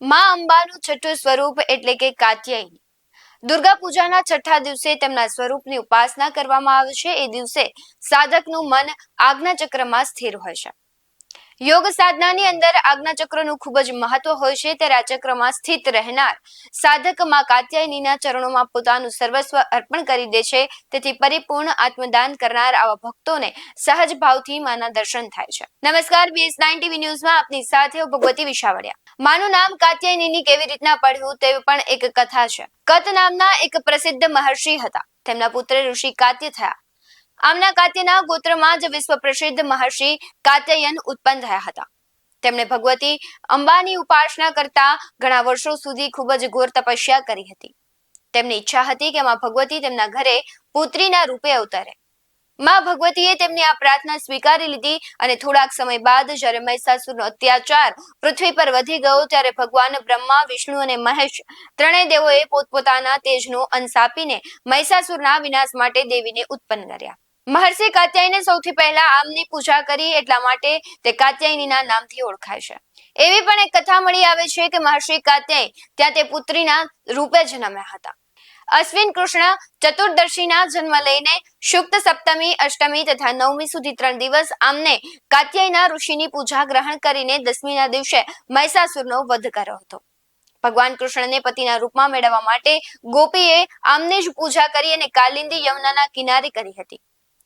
માં અંબાનું છઠ્ઠું સ્વરૂપ એટલે કે કાત્યાયની. દુર્ગા પૂજાના છઠ્ઠા દિવસે તેમના સ્વરૂપની ઉપાસના કરવામાં આવે છે. એ દિવસે સાધકનું મન આજ્ઞા ચક્રમાં સ્થિર હોય છે. યોગ સાધનાની અંદર આજ્ઞા ચક્રનું ખૂબ જ મહત્વ હોય છે. ત્યારે આ ચક્રમાં સ્થિત રહેનાર સાધક માં કાત્યાયનીના ચરણોમાં પોતાનું સર્વસ્વ અર્પણ કરી દે છે. તેથી પરિપૂર્ણ આત્મદાન કરનાર આવા ભક્તોને સહજ ભાવથી માના દર્શન થાય છે. નમસ્કાર, BS9 TV ન્યૂઝમાં આપની સાથે હું ભગવતી વિશાવડિયા. માનું નામ કાત્યાયની કેવી રીતના પડ્યું તે પણ એક કથા છે. કત નામના એક પ્રસિદ્ધ મહર્ષિ હતા. તેમના પુત્ર ઋષિ કાત્ય થયા. આમના કાત્યના ગોત્રમાં જ વિશ્વ પ્રસિદ્ધ મહર્ષિ કાત્યાયન ઉત્પન્ન થયા હતા. તેમણે ભગવતી અંબાની ઉપાસના કરતા ઘણા વર્ષો સુધી ખૂબ જ ઘોર તપસ્યા કરી હતી. તેમની ઈચ્છા હતી કે માં ભગવતી તેમના ઘરે પુત્રીના રૂપે અવતરે. માં ભગવતીએ તેમની આ પ્રાર્થના સ્વીકારી લીધી અને થોડાક સમય બાદ જ્યારે મહિષાસુરનો અત્યાચાર પૃથ્વી પર વધી ગયો ત્યારે ભગવાન બ્રહ્મા, વિષ્ણુ અને મહેશ ત્રણેય દેવોએ પોતપોતાના તેજનો અંશ આપીને મહિષાસુરના વિનાશ માટે દેવીને ઉત્પન્ન કર્યા. મહર્ષિ કાત્યાયને સૌથી પહેલા આમની પૂજા કરી એટલા માટે તે કાત્યાયનીના નામથી ઓળખાય છે. એવી પણ એક કથા મળી આવે છે કે મહર્ષિ કાત્યાય ત્યાં તે પુત્રીના રૂપે જન્મ્યા હતા. અશ્વિન કૃષ્ણ ચતુર્દશીના જન્મ લઈને શુક્લ સપ્તમી, અષ્ટમી તથા નવમી સુધી 3 દિવસ આમને કાત્યાયના ઋષિની પૂજા ગ્રહણ કરીને 10મીના દિવસે મહિષાસુરનો વધ કર્યો હતો. ભગવાન કૃષ્ણને પતિના રૂપમાં મેળવવા માટે ગોપીએ આમની જ પૂજા કરી અને કાલિંદી યમુનાના કિનારે કરી હતી.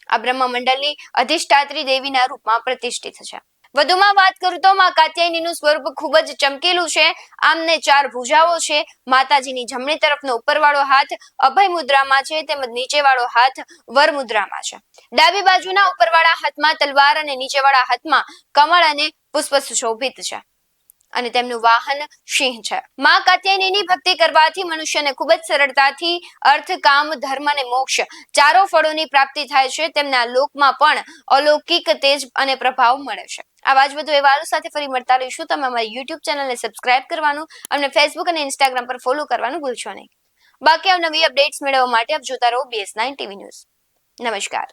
આ બ્રહ્મમંડળની અધિષ્ઠાત્રી દેવીના રૂપમાં પ્રતિષ્ઠિત છે. વધુમાં વાત કરું તો માં કાત્યાયનીનું સ્વરૂપ ખૂબ જ ચમકેલું છે. આમને 4 ભુજાઓ છે. માતાજીની જમણી તરફનો ઉપરવાળો હાથ અભય મુદ્રામાં છે તેમજ નીચેવાળો હાથ વર મુદ્રામાં છે. ડાબી બાજુના ઉપરવાળા હાથમાં તલવાર અને નીચેવાળા હાથમાં કમળ અને પુષ્પ સુશોભિત છે અને તેમનું વાહન સિંહ છે. માં કાત્યાયનીની ભક્તિ કરવાથી મનુષ્યને ખૂબ જ સરળતાથી અર્થ, કામ, ધર્મ અને મોક્ષ 4 ફળોની પ્રાપ્તિ થાય છે. તેમના લોકમાં પણ અલૌકિક તેજ અને પ્રભાવ મળે છે. આવા જ વધુ અહેવાલો સાથે ફરી મળતા રહીશું. તમે અમારી YouTube ચેનલને સબસ્ક્રાઇબ કરવાનું અને Facebook અને Instagram પર ફોલો કરવાનું ભૂલશો નહીં. બાકી નવી અપડેટ્સ મેળવવા માટે આપ જોતા રહો BS9 TV ન્યૂઝ. નમસ્કાર.